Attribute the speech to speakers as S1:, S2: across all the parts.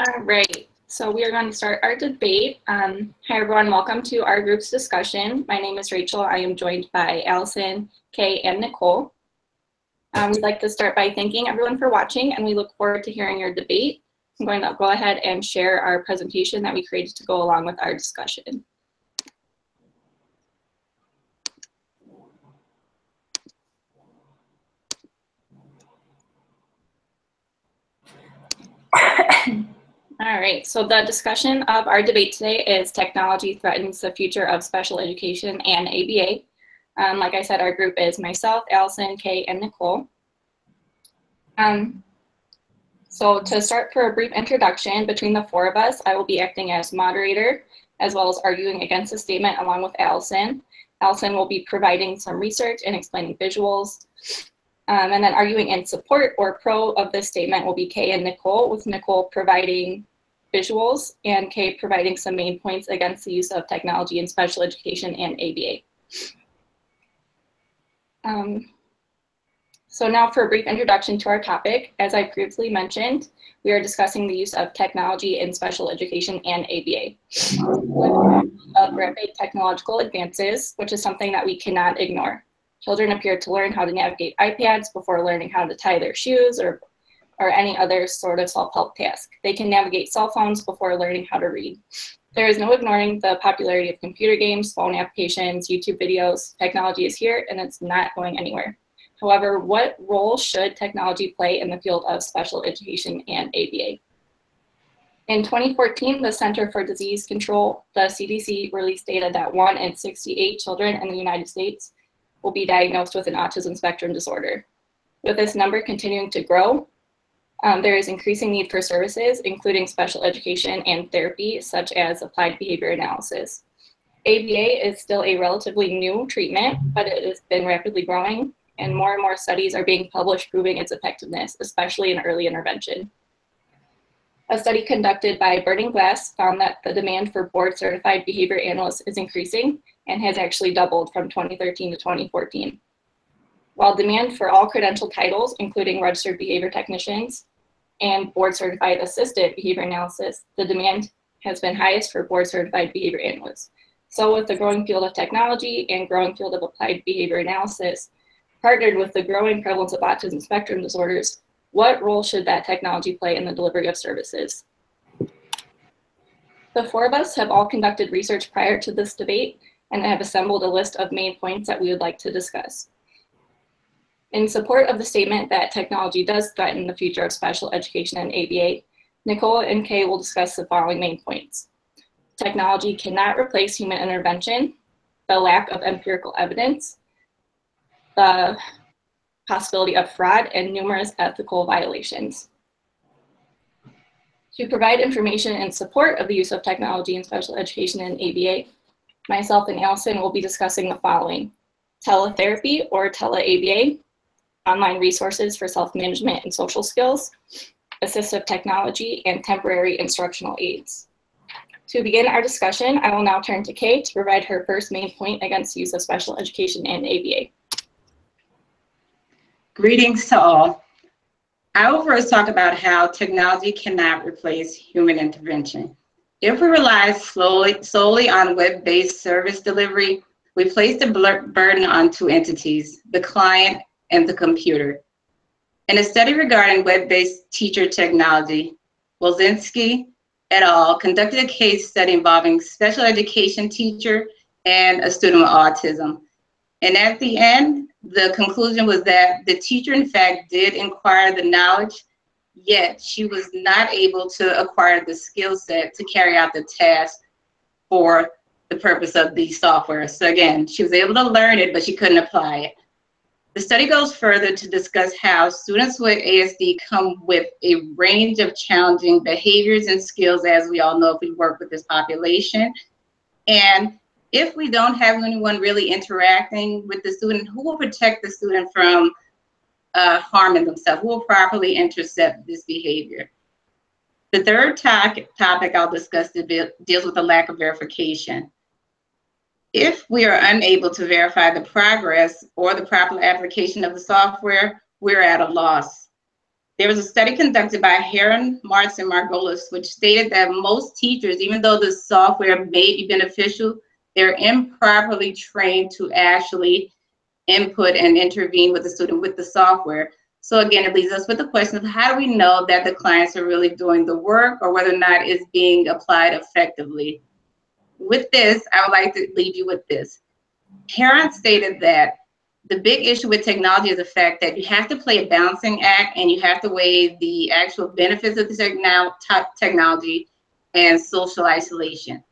S1: All right, so we are going to start our debate. Hi everyone, welcome to our group's discussion. My name is Rachel. I am joined by Allison, Kay, and Nicole. We'd like to start by thanking everyone for watching, and we look forward to hearing your debate. I'm going to go ahead and share our presentation that we created to go along with our discussion. All right, so the discussion of our debate today is technology threatens the future of special education and ABA. Like I said, our group is myself, Allison, Kay, and Nicole. So to start, for a brief introduction between the four of us, I will be acting as moderator, as well as arguing against the statement along with Allison. Allison will be providing some research and explaining visuals. And then arguing in support or pro of this statement will be Kay and Nicole, with Nicole providing visuals and Kay providing some main points against the use of technology in special education and ABA. So now for a brief introduction to our topic. As I previously mentioned, we are discussing the use of technology in special education and ABA. Of rapid technological advances, which is something that we cannot ignore. Children appear to learn how to navigate iPads before learning how to tie their shoes or any other sort of self-help task. They can navigate cell phones before learning how to read. There is no ignoring the popularity of computer games, phone applications, YouTube videos. Technology is here and it's not going anywhere. However, what role should technology play in the field of special education and ABA? In 2014, the Center for Disease Control, the CDC, released data that 1 in 68 children in the United States will be diagnosed with an autism spectrum disorder. With this number continuing to grow, there is increasing need for services, including special education and therapy, such as applied behavior analysis. ABA is still a relatively new treatment, but it has been rapidly growing, and more studies are being published proving its effectiveness, especially in early intervention. A study conducted by Burning Glass found that the demand for board-certified behavior analysts is increasing and has actually doubled from 2013 to 2014. While demand for all credential titles, including registered behavior technicians and board-certified assisted behavior analysis, the demand has been highest for board-certified behavior analysts. So with the growing field of technology and growing field of applied behavior analysis, partnered with the growing prevalence of autism spectrum disorders, what role should that technology play in the delivery of services? The four of us have all conducted research prior to this debate and have assembled a list of main points that we would like to discuss. In support of the statement that technology does threaten the future of special education and ABA, Nicole and Kay will discuss the following main points. Technology cannot replace human intervention, the lack of empirical evidence, the possibility of fraud, and numerous ethical violations. To provide information in support of the use of technology in special education and ABA, myself and Allison will be discussing the following: teletherapy or tele-ABA, online resources for self-management and social skills, assistive technology, and temporary instructional aids. To begin our discussion, I will now turn to Kay to provide her first main point against the use of special education and ABA.
S2: Greetings to all. I will first talk about how technology cannot replace human intervention. If we rely solely on web-based service delivery, we place the burden on two entities, the client and the computer. In a study regarding web-based teacher technology, Wozinski et al. Conducted a case study involving special education teacher and a student with autism. And at the end, the conclusion was that the teacher, in fact, did acquire the knowledge, yet she was not able to acquire the skill set to carry out the task for the purpose of the software. So again, she was able to learn it, but she couldn't apply it. The study goes further to discuss how students with ASD come with a range of challenging behaviors and skills, as we all know if we work with this population. And if we don't have anyone really interacting with the student, who will protect the student from harming themselves? Who will properly intercept this behavior? The third topic I'll discuss deals with the lack of verification. If we are unable to verify the progress or the proper application of the software, we're at a loss. There was a study conducted by Heron, Martz, and Margolis, which stated that most teachers, even though the software may be beneficial, they're improperly trained to actually input and intervene with the student with the software. So again, it leaves us with the question of how do we know that the clients are really doing the work or whether or not it's being applied effectively? With this, I would like to leave you with this. Heron stated that the big issue with technology is the fact that you have to play a balancing act and you have to weigh the actual benefits of the technology and social isolation.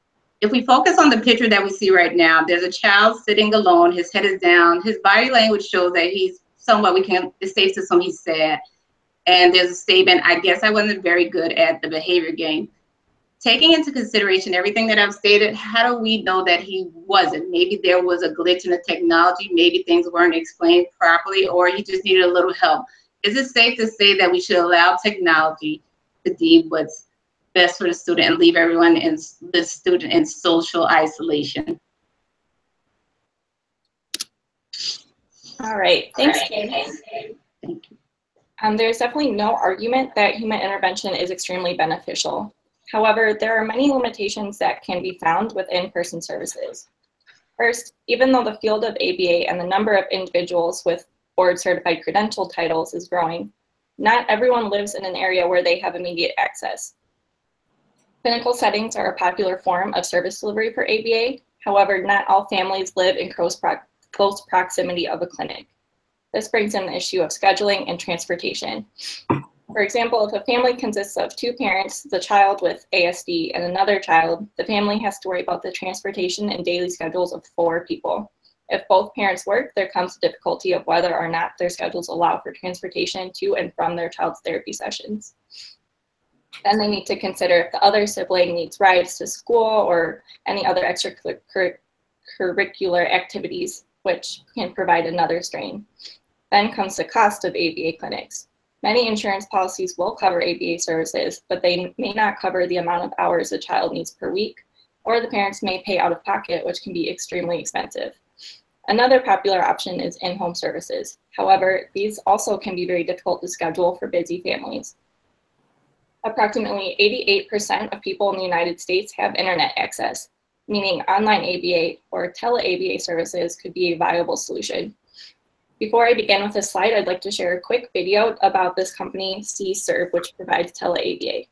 S2: If we focus on the picture that we see right now, there's a child sitting alone, his head is down, his body language shows that he's somewhat, it's safe to assume he's sad. And there's a statement, I guess I wasn't very good at the behavior game. Taking into consideration everything that I've stated, how do we know that he wasn't? Maybe there was a glitch in the technology, maybe things weren't explained properly, or he just needed a little help. Is it safe to say that we should allow technology to do what's best for the student and leave everyone in the student in social isolation?
S1: All right, thanks, Kim.
S2: Thank you.
S1: There's definitely no argument that human intervention is extremely beneficial. However, there are many limitations that can be found with in-person services. First, even though the field of ABA and the number of individuals with board-certified credential titles is growing, not everyone lives in an area where they have immediate access. Clinical settings are a popular form of service delivery for ABA. However, not all families live in close proximity of a clinic. This brings in the issue of scheduling and transportation. For example, if a family consists of two parents, the child with ASD, and another child, the family has to worry about the transportation and daily schedules of 4 people. If both parents work, there comes the difficulty of whether or not their schedules allow for transportation to and from their child's therapy sessions. Then they need to consider if the other sibling needs rides to school or any other extracurricular activities, which can provide another strain. Then comes the cost of ABA clinics. Many insurance policies will cover ABA services, but they may not cover the amount of hours a child needs per week, or the parents may pay out of pocket, which can be extremely expensive. Another popular option is in-home services. However, these also can be very difficult to schedule for busy families. Approximately 88% of people in the United States have internet access, meaning online ABA or tele-ABA services could be a viable solution. Before I begin with this slide, I'd like to share a quick video about this company, C-Serve, which provides tele-ABA.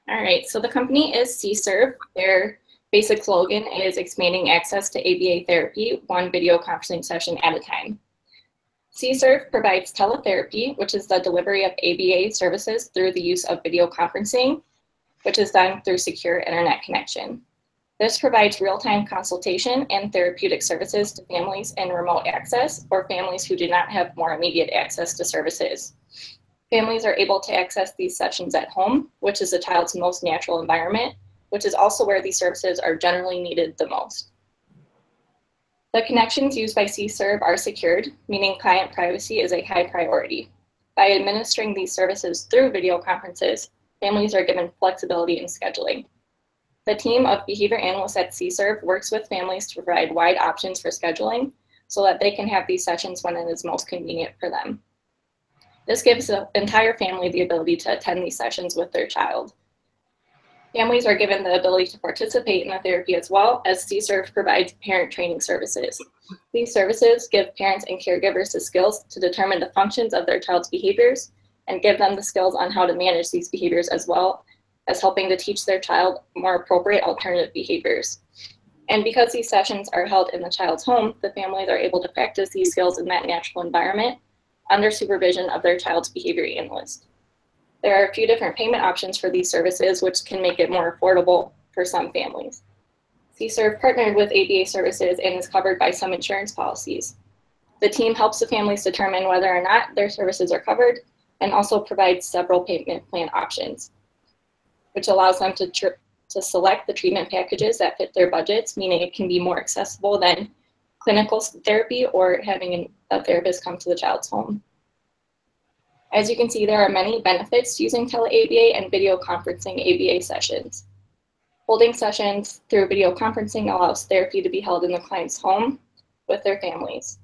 S1: All right, so the company is C-Serve. Their basic slogan is expanding access to ABA therapy, one video conferencing session at a time. C-Serve provides teletherapy, which is the delivery of ABA services through the use of video conferencing, which is done through secure internet connection. This provides real-time consultation and therapeutic services to families in remote access or families who do not have more immediate access to services. Families are able to access these sessions at home, which is the child's most natural environment, which is also where these services are generally needed the most. The connections used by C-Serve are secured, meaning client privacy is a high priority. By administering these services through video conferences, families are given flexibility in scheduling. The team of behavior analysts at C-Serve works with families to provide wide options for scheduling so that they can have these sessions when it is most convenient for them. This gives the entire family the ability to attend these sessions with their child. Families are given the ability to participate in the therapy as well, as C-Serve provides parent training services. These services give parents and caregivers the skills to determine the functions of their child's behaviors and give them the skills on how to manage these behaviors, as well as helping to teach their child more appropriate alternative behaviors. And because these sessions are held in the child's home, the families are able to practice these skills in that natural environment under supervision of their child's behavior analyst. There are a few different payment options for these services, which can make it more affordable for some families. C-Serve partnered with ABA services and is covered by some insurance policies. The team helps the families determine whether or not their services are covered and also provides several payment plan options, which allows them to select the treatment packages that fit their budgets, meaning it can be more accessible than clinical therapy, or having a therapist come to the child's home. As you can see, there are many benefits to using tele-ABA and video conferencing ABA sessions. Holding sessions through video conferencing allows therapy to be held in the client's home with their families.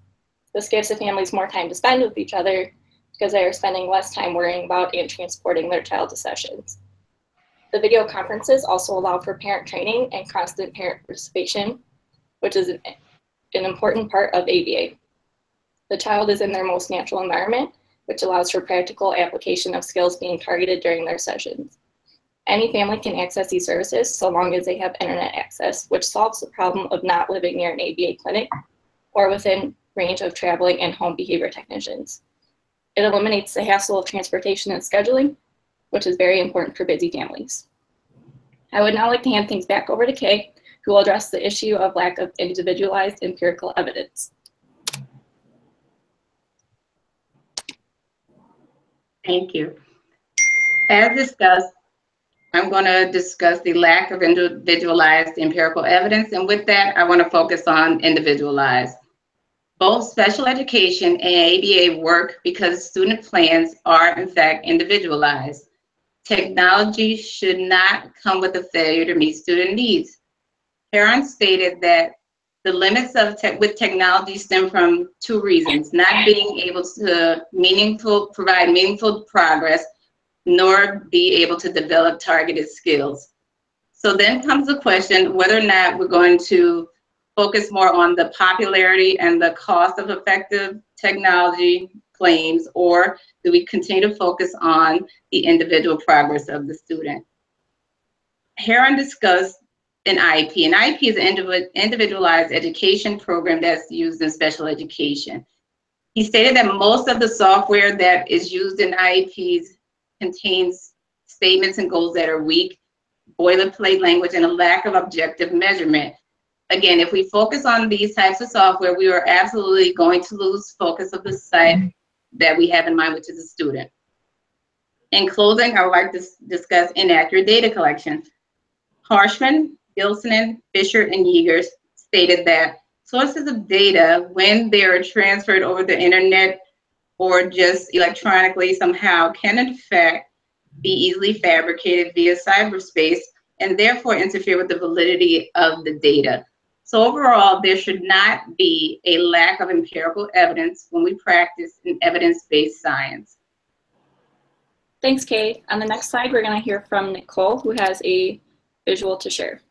S1: This gives the families more time to spend with each other because they are spending less time worrying about and transporting their child to sessions. The video conferences also allow for parent training and constant parent participation, which is an important part of ABA. The child is in their most natural environment, which allows for practical application of skills being targeted during their sessions. Any family can access these services so long as they have internet access, which solves the problem of not living near an ABA clinic or within range of traveling and home behavior technicians. It eliminates the hassle of transportation and scheduling, which is very important for busy families. I would now like to hand things back over to Kay, who will address the issue of lack of individualized empirical evidence.
S2: Thank you. As discussed, I'm going to discuss the lack of individualized empirical evidence, and with that, I want to focus on individualized. Both special education and ABA work because student plans are, in fact, individualized. Technology should not come with a failure to meet student needs. Parents stated that the limits of with technology stem from two reasons: not being able to provide meaningful progress, nor be able to develop targeted skills. So then comes the question whether or not we're going to focus more on the popularity and the cost of effective technology claims, or do we continue to focus on the individual progress of the student? Heron discussed an IEP. An IEP is an individualized education program that's used in special education. He stated that most of the software that is used in IEPs contains statements and goals that are weak, boilerplate language, and a lack of objective measurement. Again, if we focus on these types of software, we are absolutely going to lose focus of the site that we have in mind, which is the student. In closing, I would like to discuss inaccurate data collection. Harshman, Gilson, Fisher, and Yeager stated that sources of data, when they are transferred over the internet or just electronically somehow, can in fact be easily fabricated via cyberspace and therefore interfere with the validity of the data. So overall, there should not be a lack of empirical evidence when we practice in evidence-based science.
S1: Thanks, Kay. On the next slide, we're going to hear from Nicole, who has a visual to share.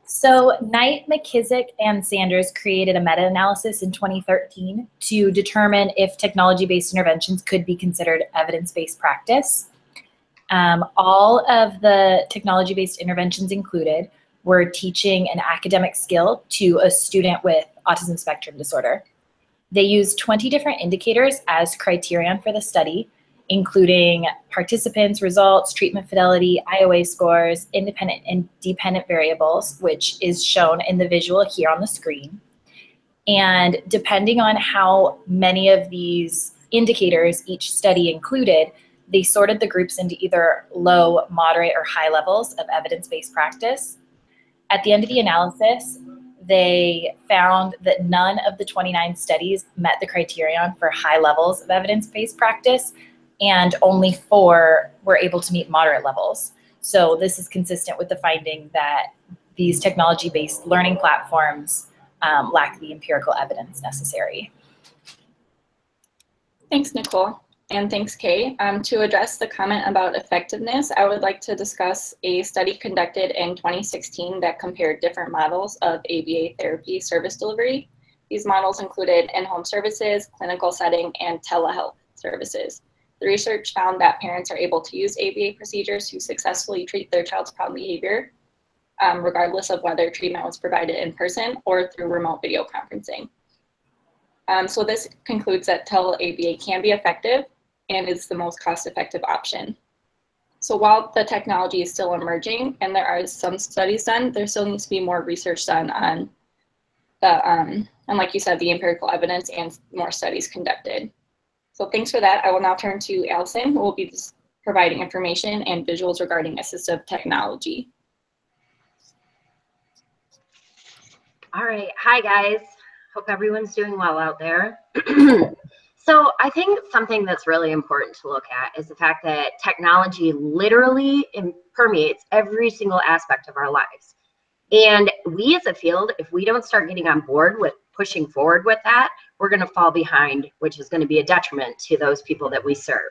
S3: So Knight, McKissick, and Sanders created a meta-analysis in 2013 to determine if technology-based interventions could be considered evidence-based practice. All of the technology-based interventions included were teaching an academic skill to a student with autism spectrum disorder. They used 20 different indicators as criterion for the study, including participants, results, treatment fidelity, IOA scores, independent and dependent variables, which is shown in the visual here on the screen. And depending on how many of these indicators each study included, they sorted the groups into either low, moderate, or high levels of evidence-based practice. At the end of the analysis, they found that none of the 29 studies met the criterion for high levels of evidence-based practice, and only 4 were able to meet moderate levels. So this is consistent with the finding that these technology-based learning platforms lack the empirical evidence necessary.
S1: Thanks, Nicole. And thanks, Kay. To address the comment about effectiveness, I would like to discuss a study conducted in 2016 that compared different models of ABA therapy service delivery. These models included in-home services, clinical setting, and telehealth services. The research found that parents are able to use ABA procedures to successfully treat their child's problem behavior, regardless of whether treatment was provided in person or through remote video conferencing. So this concludes that tele-ABA can be effective and is the most cost-effective option. So while the technology is still emerging and there are some studies done, there still needs to be more research done on the, and like you said, the empirical evidence and more studies conducted. So thanks for that. I will now turn to Allison, who will be providing information and visuals regarding assistive technology.
S4: All right, hi guys. Hope everyone's doing well out there. So I think something that's really important to look at is the fact that technology literally permeates every single aspect of our lives. And we as a field, if we don't start getting on board with pushing forward with that, we're going to fall behind, which is going to be a detriment to those people that we serve.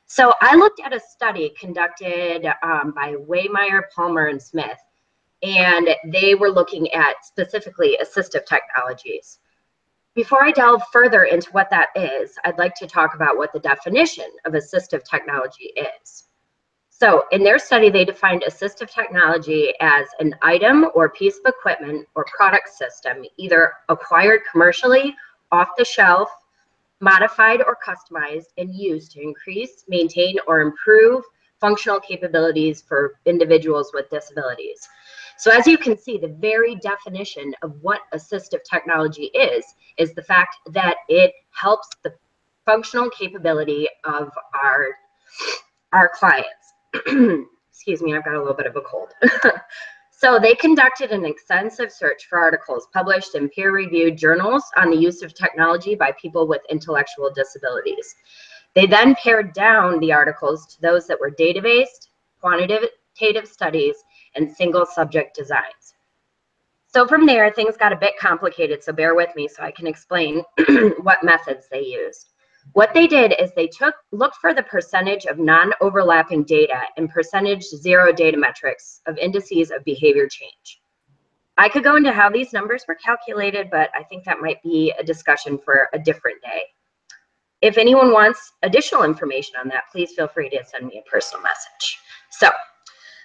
S4: So I looked at a study conducted by Waymeyer, Palmer, and Smith, and they were looking at specifically assistive technologies. Before I delve further into what that is, I'd like to talk about what the definition of assistive technology is. So in their study, they defined assistive technology as an item or piece of equipment or product system, either acquired commercially, off the shelf, modified or customized, and used to increase, maintain, or improve functional capabilities for individuals with disabilities. So as you can see, the very definition of what assistive technology is the fact that it helps the functional capability of our clients. Excuse me, I've got a little bit of a cold. So they conducted an extensive search for articles published in peer-reviewed journals on the use of technology by people with intellectual disabilities. They then pared down the articles to those that were data-based, quantitative studies, and single subject designs. So from there, things got a bit complicated, so bear with me so I can explain what methods they used. What they did is they looked for the percentage of non-overlapping data and percentage zero data metrics of indices of behavior change. I could go into how these numbers were calculated, but I think that might be a discussion for a different day. If anyone wants additional information on that, please feel free to send me a personal message. So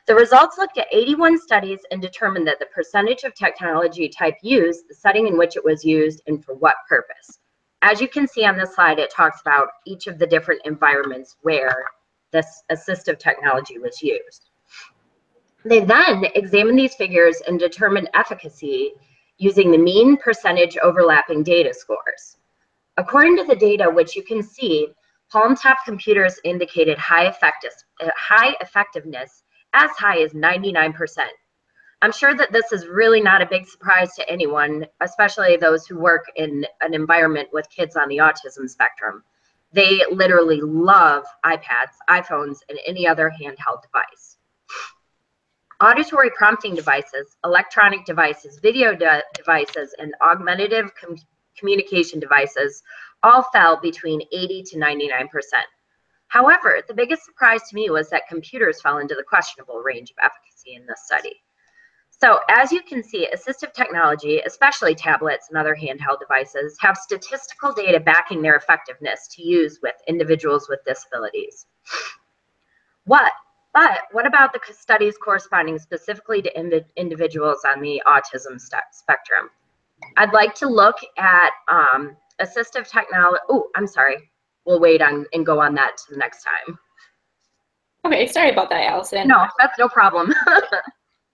S4: the results looked at 81 studies and determined that the percentage of technology type used, the setting in which it was used, and for what purpose. As you can see on this slide, it talks about each of the different environments where this assistive technology was used. They then examined these figures and determined efficacy using the mean percentage overlapping data scores. According to the data, which you can see, palm-top computers indicated high effectiveness as high as 99%. I'm sure that this is really not a big surprise to anyone, especially those who work in an environment with kids on the autism spectrum. They literally love iPads, iPhones, and any other handheld device. Auditory prompting devices, electronic devices, video devices, and augmentative communication devices all fell between 80 to 99%. However, the biggest surprise to me was that computers fell into the questionable range of efficacy in this study. So as you can see, assistive technology, especially tablets and other handheld devices, have statistical data backing their effectiveness to use with individuals with disabilities. But what about the studies corresponding specifically to individuals on the autism spectrum? I'd like to look at assistive technology. Oh, I'm sorry. We'll wait on and go on that to the next time.
S1: Okay, sorry about that, Allison.
S4: No, that's no problem.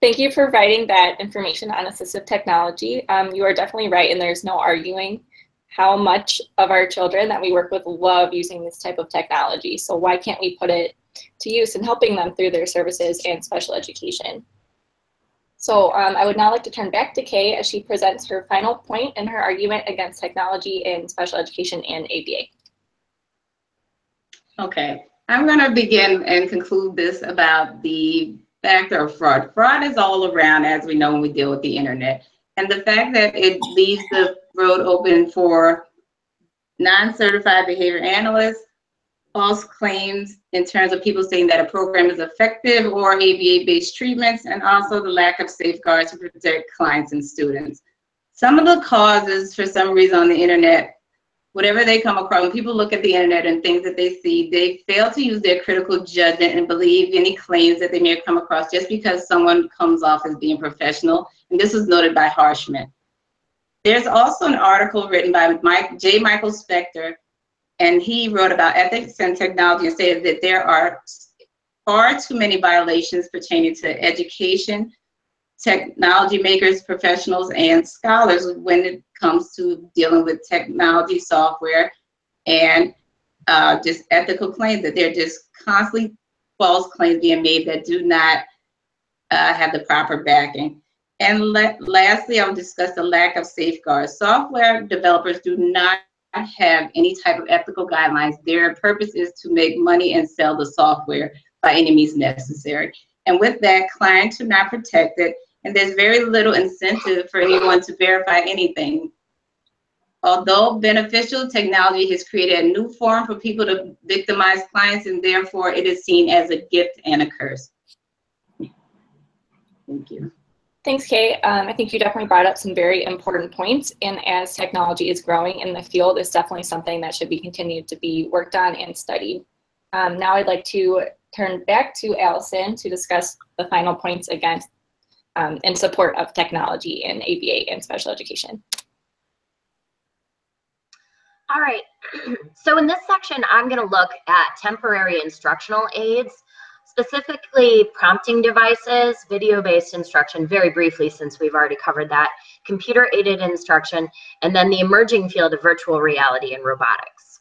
S1: Thank you for providing that information on assistive technology. You are definitely right, and there's no arguing how much of our children that we work with love using this type of technology. So why can't we put it to use in helping them through their services and special education? So I would now like to turn back to Kay as she presents her final point in her argument against technology in special education and ABA.
S2: Okay, I'm going to begin and conclude this about the factor of fraud. Fraud is all around, as we know, when we deal with the internet. And the fact that it leaves the road open for non-certified behavior analysts, false claims in terms of people saying that a program is effective or ABA-based treatments, and also the lack of safeguards to protect clients and students. Some of the causes, for some reason on the internet, whatever they come across, when people look at the internet and things that they see, they fail to use their critical judgment and believe any claims that they may have come across just because someone comes off as being professional. And this was noted by Harshman. There's also an article written by J. Michael Spector, and he wrote about ethics and technology and stated that there are far too many violations pertaining to education, technology makers, professionals, and scholars when it comes to dealing with technology, software, and just ethical claims, that they're just constantly false claims being made that do not have the proper backing. And lastly, I'll discuss the lack of safeguards. Software developers do not have any type of ethical guidelines. Their purpose is to make money and sell the software by any means necessary. And with that, clients are not protected, and there's very little incentive for anyone to verify anything. Although beneficial, technology has created a new form for people to victimize clients, and therefore it is seen as a gift and a curse. Thank you.
S1: Thanks, Kay. I think you definitely brought up some very important points, and as technology is growing in the field, it's definitely something that should be continued to be worked on and studied. Now I'd like to turn back to Allison to discuss the final points against in support of technology in ABA and special education.
S4: All right, so in this section, I'm going to look at temporary instructional aids, specifically prompting devices, video-based instruction, very briefly since we've already covered that, computer-aided instruction, and then the emerging field of virtual reality and robotics.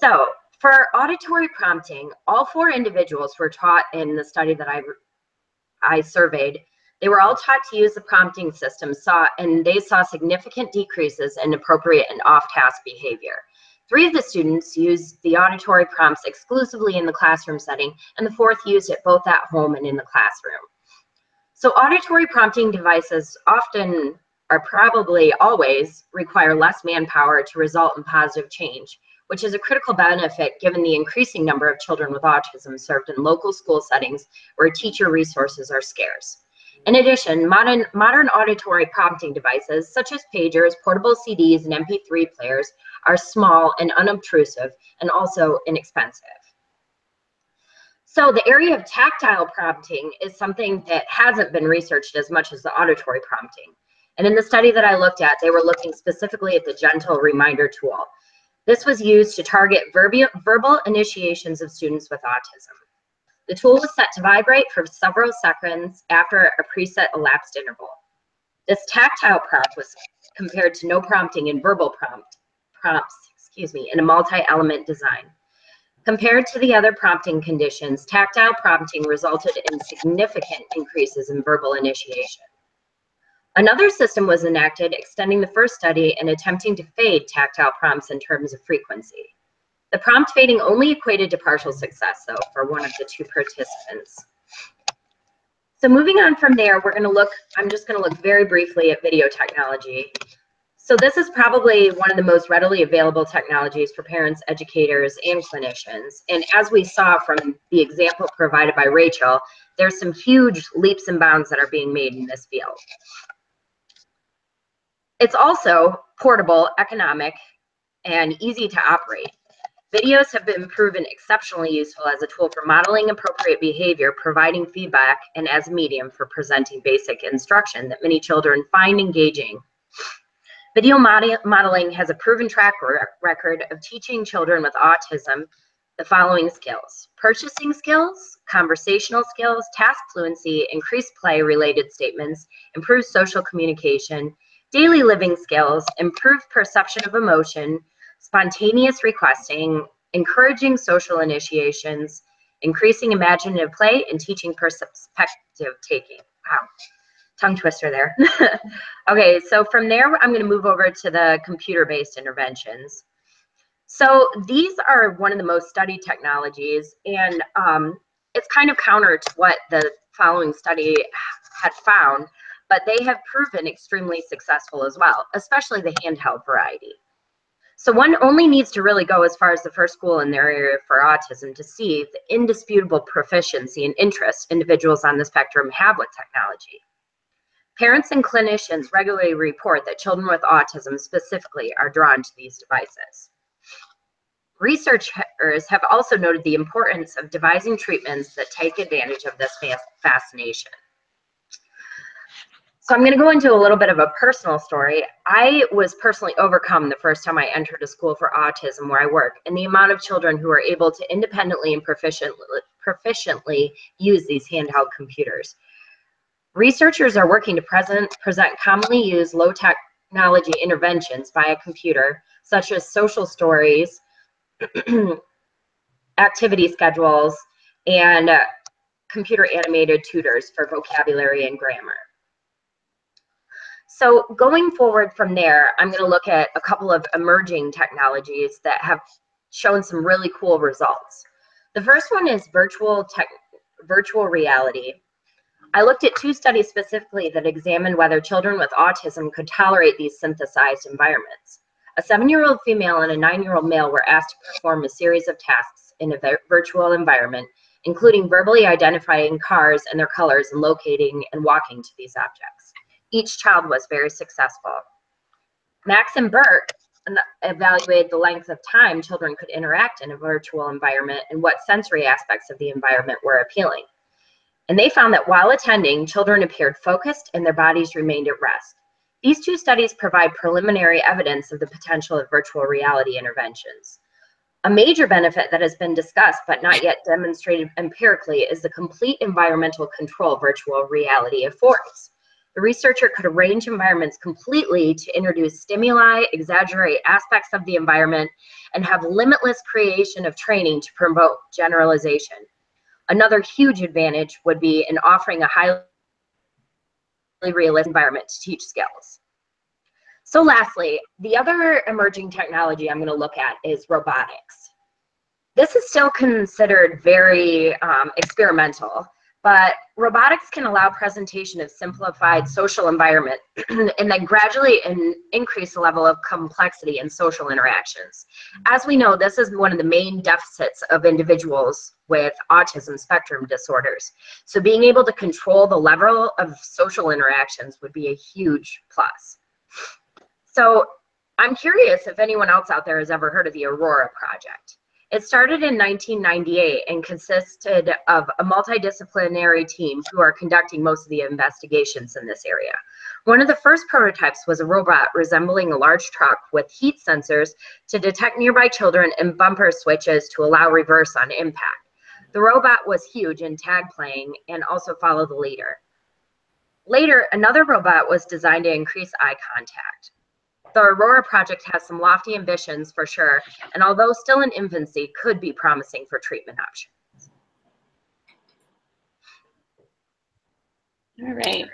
S4: So for auditory prompting, all 4 individuals were taught in the study that I surveyed. They were all taught to use the prompting system, and they saw significant decreases in appropriate and off-task behavior. 3 of the students used the auditory prompts exclusively in the classroom setting, and the 4th used it both at home and in the classroom. So auditory prompting devices often, or probably always, require less manpower to result in positive change, which is a critical benefit given the increasing number of children with autism served in local school settings where teacher resources are scarce. In addition, modern auditory prompting devices, such as pagers, portable CDs, and MP3 players, are small and unobtrusive and also inexpensive. So the area of tactile prompting is something that hasn't been researched as much as the auditory prompting. And in the study that I looked at, they were looking specifically at the gentle reminder tool. This was used to target verbal initiations of students with autism. The tool was set to vibrate for several seconds after a preset elapsed interval. This tactile prompt was compared to no prompting in verbal prompts in a multi-element design. Compared to the other prompting conditions, tactile prompting resulted in significant increases in verbal initiation. Another system was enacted, extending the first study and attempting to fade tactile prompts in terms of frequency. The prompt fading only equated to partial success, though, for one of the 2 participants. So moving on from there, I'm just going to look very briefly at video technology. So this is probably one of the most readily available technologies for parents, educators, and clinicians. And as we saw from the example provided by Rachel, there's some huge leaps and bounds that are being made in this field. It's also portable, economic, and easy to operate. Videos have been proven exceptionally useful as a tool for modeling appropriate behavior, providing feedback, and as a medium for presenting basic instruction that many children find engaging. Video modeling has a proven track record of teaching children with autism the following skills: purchasing skills, conversational skills, task fluency, increased play-related statements, improved social communication, daily living skills, improved perception of emotion, spontaneous requesting, encouraging social initiations, increasing imaginative play, and teaching perspective taking. Wow, tongue twister there. Okay, so from there, I'm going to move over to the computer-based interventions. So these are one of the most studied technologies, and it's kind of counter to what the following study had found, but they have proven extremely successful as well, especially the handheld variety. So one only needs to really go as far as the first school in their area for autism to see the indisputable proficiency and interest individuals on the spectrum have with technology. Parents and clinicians regularly report that children with autism specifically are drawn to these devices. Researchers have also noted the importance of devising treatments that take advantage of this fascination. So I'm going to go into a little bit of a personal story. I was personally overcome the first time I entered a school for autism where I work, and the amount of children who are able to independently and proficiently use these handheld computers. Researchers are working to present commonly used low technology interventions via computer, such as social stories, activity schedules, and computer animated tutors for vocabulary and grammar. So going forward from there, I'm going to look at a couple of emerging technologies that have shown some really cool results. The first one is virtual reality. I looked at 2 studies specifically that examined whether children with autism could tolerate these synthesized environments. A 7-year-old female and a 9-year-old male were asked to perform a series of tasks in a virtual environment, including verbally identifying cars and their colors and locating and walking to these objects. Each child was very successful. Max and Burt evaluated the length of time children could interact in a virtual environment and what sensory aspects of the environment were appealing. And they found that while attending, children appeared focused and their bodies remained at rest. These 2 studies provide preliminary evidence of the potential of virtual reality interventions. A major benefit that has been discussed but not yet demonstrated empirically is the complete environmental control virtual reality affords. The researcher could arrange environments completely to introduce stimuli, exaggerate aspects of the environment, and have limitless creation of training to promote generalization. Another huge advantage would be in offering a highly realistic environment to teach skills. So lastly, the other emerging technology I'm going to look at is robotics. This is still considered very experimental, but robotics can allow presentation of simplified social environment and then gradually increase the level of complexity in social interactions. As we know, this is one of the main deficits of individuals with autism spectrum disorders. So being able to control the level of social interactions would be a huge plus. So I'm curious if anyone else out there has ever heard of the Aurora project. It started in 1998 and consisted of a multidisciplinary team who are conducting most of the investigations in this area. One of the first prototypes was a robot resembling a large truck with heat sensors to detect nearby children and bumper switches to allow reverse on impact. The robot was huge in tag playing and also followed the leader. Later, another robot was designed to increase eye contact. The Aurora project has some lofty ambitions for sure, and although still in infancy, could be promising for treatment options.
S1: All right.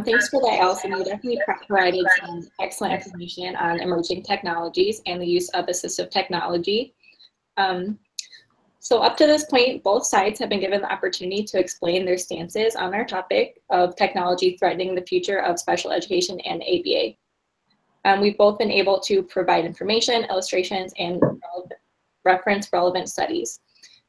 S1: Thanks for that, Allison. You definitely provided some excellent information on emerging technologies and the use of assistive technology. So up to this point, both sides have been given the opportunity to explain their stances on our topic of technology threatening the future of special education and ABA. We've both been able to provide information, illustrations, and reference relevant studies.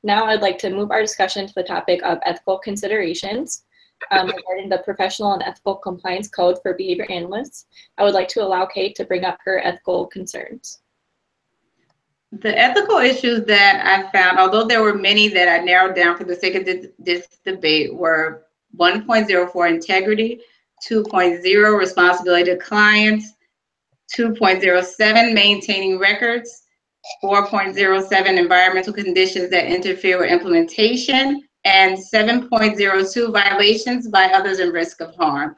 S1: Now I'd like to move our discussion to the topic of ethical considerations regarding the Professional and Ethical Compliance Code for Behavior Analysts. I would like to allow Kate to bring up her ethical concerns.
S2: The ethical issues that I found, although there were many that I narrowed down for the sake of this debate, were 1.04 integrity, 2.0 responsibility to clients, 2.07 maintaining records, 4.07 environmental conditions that interfere with implementation, and 7.02 violations by others and risk of harm.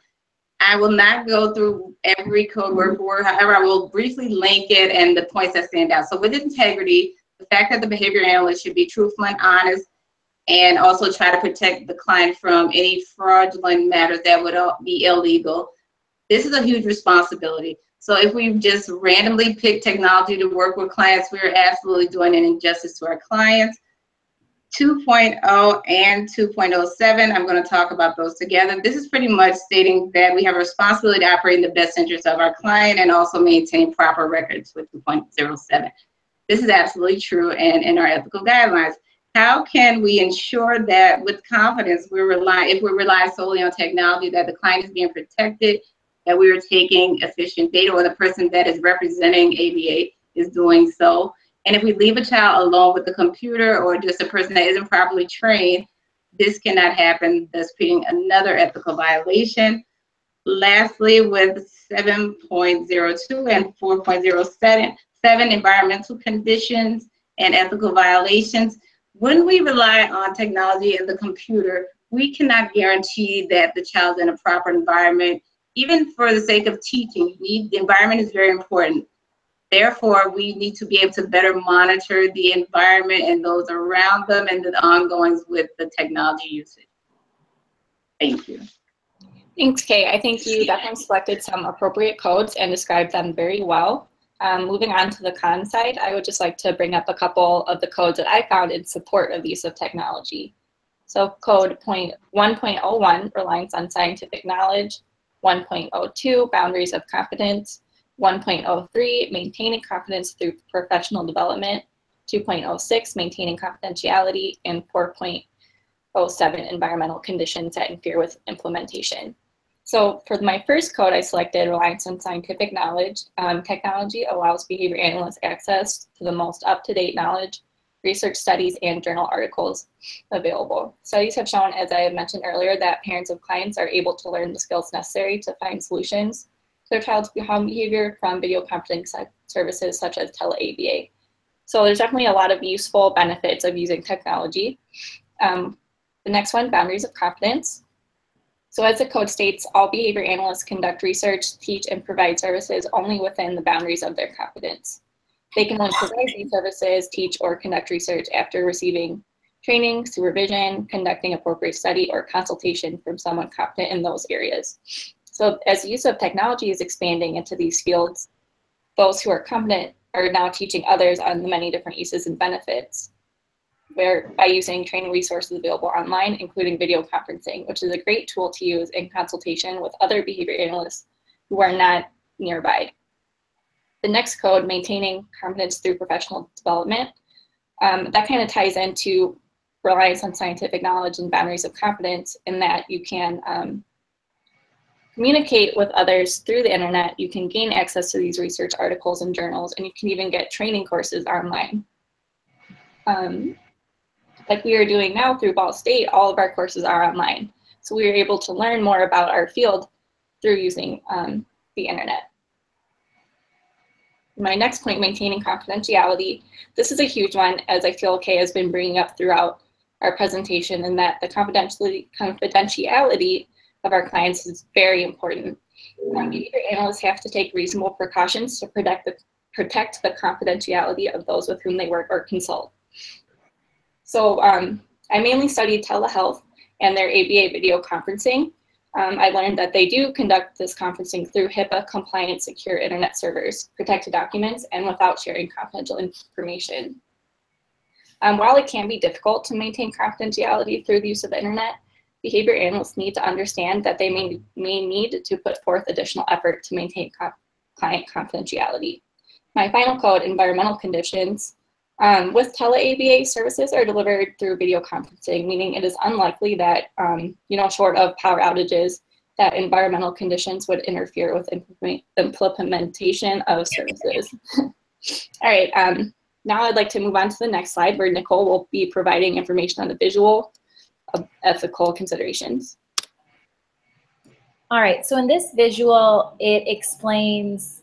S2: I will not go through every code word for word, however, I will briefly link it and the points that stand out. So with integrity, the fact that the behavior analyst should be truthful and honest, and also try to protect the client from any fraudulent matters that would be illegal. This is a huge responsibility. So if we just randomly pick technology to work with clients, we're absolutely doing an injustice to our clients. 2.0 and 2.07, I'm going to talk about those together. This is pretty much stating that we have a responsibility to operate in the best interest of our client and also maintain proper records with 2.07. This is absolutely true and in our ethical guidelines. How can we ensure that with confidence if we're relying solely on technology, that the client is being protected, that we are taking efficient data, or the person that is representing ABA is doing so? And if we leave a child alone with the computer or just a person that isn't properly trained, this cannot happen, thus creating another ethical violation. Lastly, with 7.02 and 4.07 environmental conditions and ethical violations, when we rely on technology and the computer, we cannot guarantee that the child's in a proper environment. Even for the sake of teaching, the environment is very important. Therefore, we need to be able to better monitor the environment and those around them and the ongoings with the technology usage. Thank you.
S1: Thanks, Kay. I think you definitely selected some appropriate codes and described them very well. Moving on to the con side, I would just like to bring up a couple of the codes that I found in support of the use of technology. So code 1.01, reliance on scientific knowledge, 1.02, boundaries of competence, 1.03, maintaining competence through professional development, 2.06, maintaining confidentiality, and 4.07, environmental conditions that interfere with implementation. So for my first code, I selected reliance on scientific knowledge. Technology allows behavior analysts access to the most up-to-date knowledge, research studies, and journal articles available. Studies have shown, as I had mentioned earlier, that parents of clients are able to learn the skills necessary to find solutions to their child's behavior from video conferencing services such as tele-ABA. So there's definitely a lot of useful benefits of using technology. The next one, boundaries of competence. So as the code states, all behavior analysts conduct research, teach, and provide services only within the boundaries of their competence. They can only provide these services, teach, or conduct research after receiving training, supervision, conducting appropriate study, or consultation from someone competent in those areas. So as the use of technology is expanding into these fields, those who are competent are now teaching others on the many different uses and benefits, where by using training resources available online, including video conferencing, which is a great tool to use in consultation with other behavior analysts who are not nearby. The next code, maintaining competence through professional development, that kind of ties into reliance on scientific knowledge and boundaries of competence, in that you can communicate with others through the internet, you can gain access to these research articles and journals, and you can even get training courses online. Like we are doing now through Ball State, all of our courses are online. So we are able to learn more about our field through using the internet. My next point, maintaining confidentiality. This is a huge one, as I feel Kay has been bringing up throughout our presentation, and that the confidentiality of our clients is very important. Behavior analysts have to take reasonable precautions to protect the confidentiality of those with whom they work or consult. So I mainly studied telehealth and their ABA video conferencing. I learned that they do conduct this conferencing through HIPAA compliant secure internet servers, protected documents, and without sharing confidential information. While it can be difficult to maintain confidentiality through the use of the internet, behavior analysts need to understand that they may need to put forth additional effort to maintain client confidentiality. My final code, environmental conditions. With tele-ABA, services are delivered through video conferencing, meaning it is unlikely that, short of power outages, that environmental conditions would interfere with implementation of services. All right, now I'd like to move on to the next slide, where Nicole will be providing information on the visual of ethical considerations.
S3: All right, so in this visual, it explains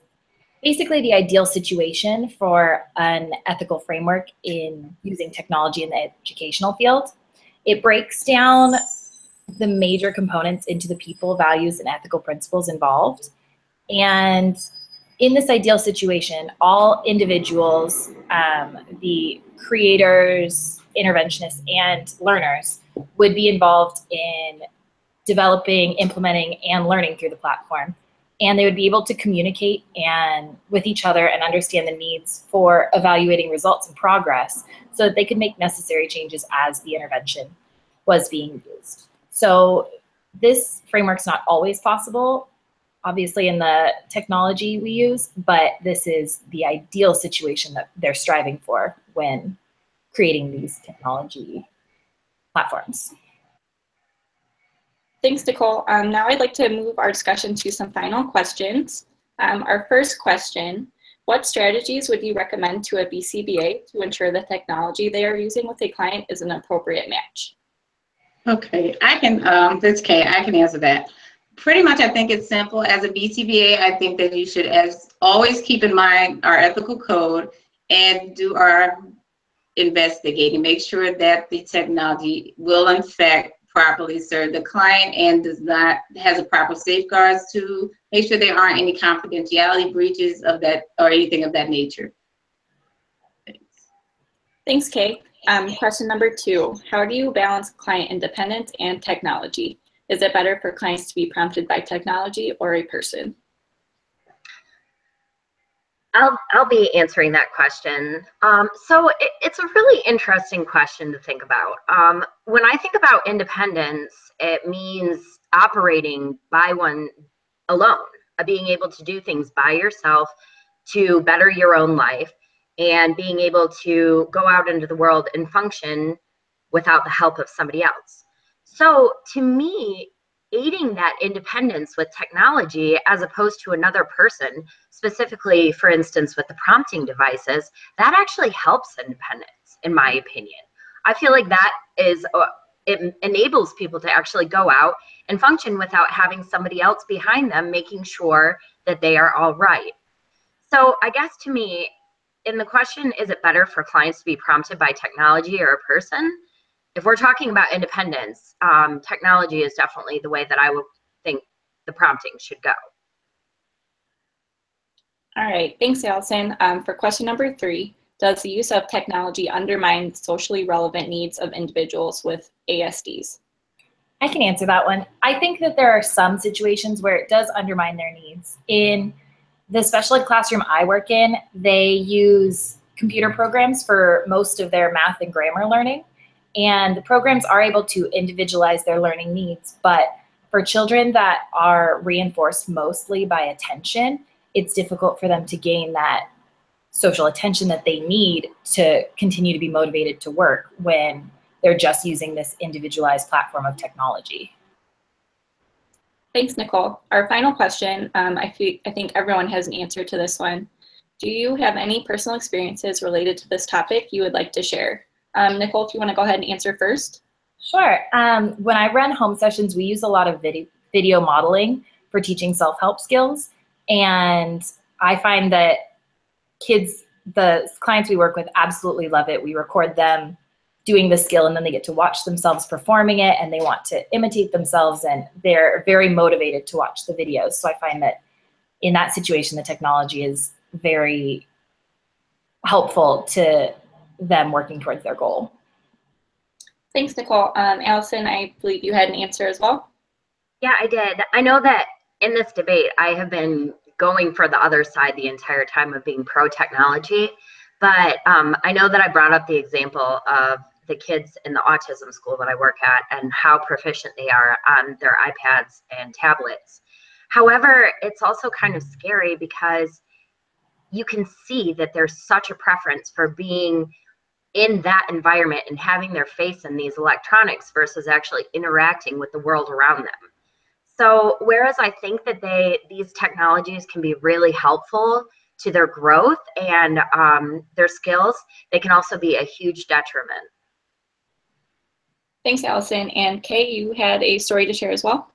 S3: basically the ideal situation for an ethical framework in using technology in the educational field. It breaks down the major components into the people, values, and ethical principles involved. And in this ideal situation, all individuals, the creators, interventionists, and learners would be involved in developing, implementing, and learning through the platform. And they would be able to communicate with each other and understand the needs for evaluating results and progress so that they could make necessary changes as the intervention was being used. So this framework's not always possible, obviously, in the technology we use, but this is the ideal situation that they're striving for when creating these technology platforms.
S1: Thanks, Nicole. Now I'd like to move our discussion to some final questions. Our first question, what strategies would you recommend to a BCBA to ensure the technology they are using with a client is an appropriate match?
S2: Okay, I can, this is Kay, I can answer that. Pretty much, I think it's simple. As a BCBA, I think that you should always keep in mind our ethical code and do our investigating. Make sure that the technology will, in fact, properly serve the client and has a proper safeguards to make sure there aren't any confidentiality breaches of that or anything of that nature.
S1: Thanks, Kay. Question number 2, how do you balance client independence and technology? Is it better for clients to be prompted by technology or a person?
S4: I'll be answering that question. So it's a really interesting question to think about. When I think about independence, it means operating by one alone, being able to do things by yourself to better your own life, and being able to go out into the world and function without the help of somebody else. So to me, aiding that independence with technology as opposed to another person, specifically, for instance, with the prompting devices, that actually helps independence, in my opinion. I feel like that is, it enables people to actually go out and function without having somebody else behind them making sure that they are all right. So I guess to me, in the question, is it better for clients to be prompted by technology or a person? If we're talking about independence, technology is definitely the way that I would think the prompting should go.
S1: All right, thanks, Allison. For question number 3, does the use of technology undermine socially relevant needs of individuals with ASDs?
S3: I can answer that one. I think that there are some situations where it does undermine their needs. In the special ed classroom I work in, they use computer programs for most of their math and grammar learning. And the programs are able to individualize their learning needs. But for children that are reinforced mostly by attention, it's difficult for them to gain that social attention that they need to continue to be motivated to work when they're just using this individualized platform of technology.
S1: Thanks, Nicole. Our final question, I think everyone has an answer to this one. Do you have any personal experiences related to this topic you would like to share? Nicole, if you want to go ahead and answer first.
S3: Sure. When I run home sessions, we use a lot of video modeling for teaching self-help skills. And I find that kids, the clients we work with, absolutely love it. We record them doing the skill, and then they get to watch themselves performing it, and they want to imitate themselves, and they're very motivated to watch the videos. So I find that in that situation, the technology is very helpful to them working towards their goal.
S1: Thanks, Nicole. Allison, I believe you had an answer as well.
S4: Yeah, I did. I know that in this debate, I have been going for the other side the entire time of being pro-technology, but I know that I brought up the example of the kids in the autism school that I work at and how proficient they are on their iPads and tablets. However, it's also kind of scary because you can see that there's such a preference for being in that environment and having their face in these electronics versus actually interacting with the world around them. So whereas I think that these technologies can be really helpful to their growth and their skills, they can also be a huge detriment.
S1: Thanks, Allison. And Kay, you had a story to share as well?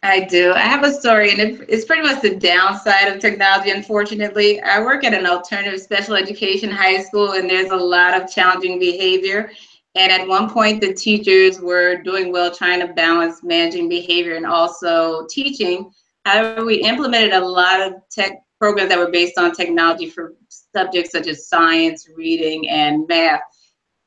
S2: I do. I have a story, and it's pretty much the downside of technology, unfortunately. I work at an alternative special education high school, and there's a lot of challenging behavior. And at one point, the teachers were doing well trying to balance managing behavior and also teaching. However, we implemented a lot of tech programs that were based on technology for subjects such as science, reading, and math.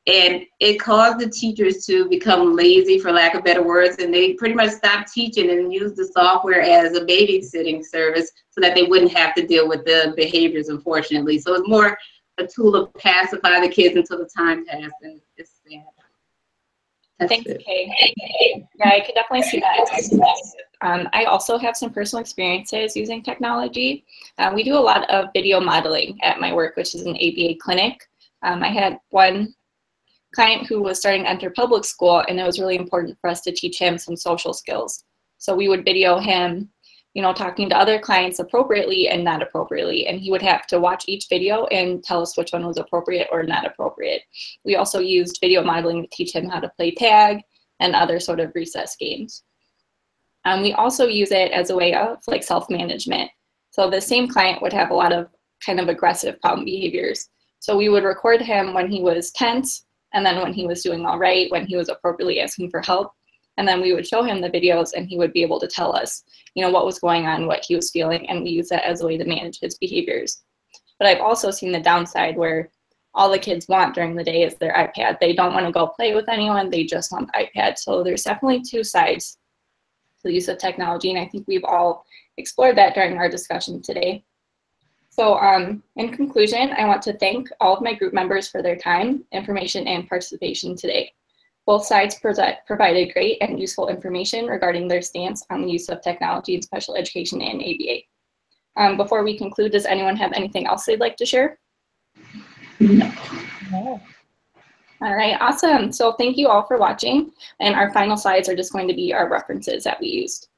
S2: And it caused the teachers to become lazy, for lack of better words, and they pretty much stopped teaching and used the software as a babysitting service so that they wouldn't have to deal with the behaviors, unfortunately. So it's more a tool to pacify the kids until the time passed, and it's sad.
S1: Thanks, Kay. Yeah, I could definitely see that. I also have some personal experiences using technology. We do a lot of video modeling at my work, which is an ABA clinic. I had one client who was starting to enter public school, and it was really important for us to teach him some social skills. So we would video him, you know, talking to other clients appropriately and not appropriately, and he would have to watch each video and tell us which one was appropriate or not appropriate. We also used video modeling to teach him how to play tag and other sort of recess games. We also use it as a way of like self-management. So the same client would have a lot of kind of aggressive problem behaviors. So we would record him when he was tense, and then when he was doing all right, when he was appropriately asking for help. And then we would show him the videos, and he would be able to tell us, you know, what was going on, what he was feeling, and we use that as a way to manage his behaviors. But I've also seen the downside where all the kids want during the day is their iPad. They don't want to go play with anyone, they just want the iPad. So there's definitely two sides the use of technology, and I think we've all explored that during our discussion today. So in conclusion, I want to thank all of my group members for their time, information, and participation today. Both sides provided great and useful information regarding their stance on the use of technology in special education and ABA. Before we conclude, does anyone have anything else they'd like to share?
S3: No.
S1: All right, awesome. So thank you all for watching. And our final slides are just going to be our references that we used.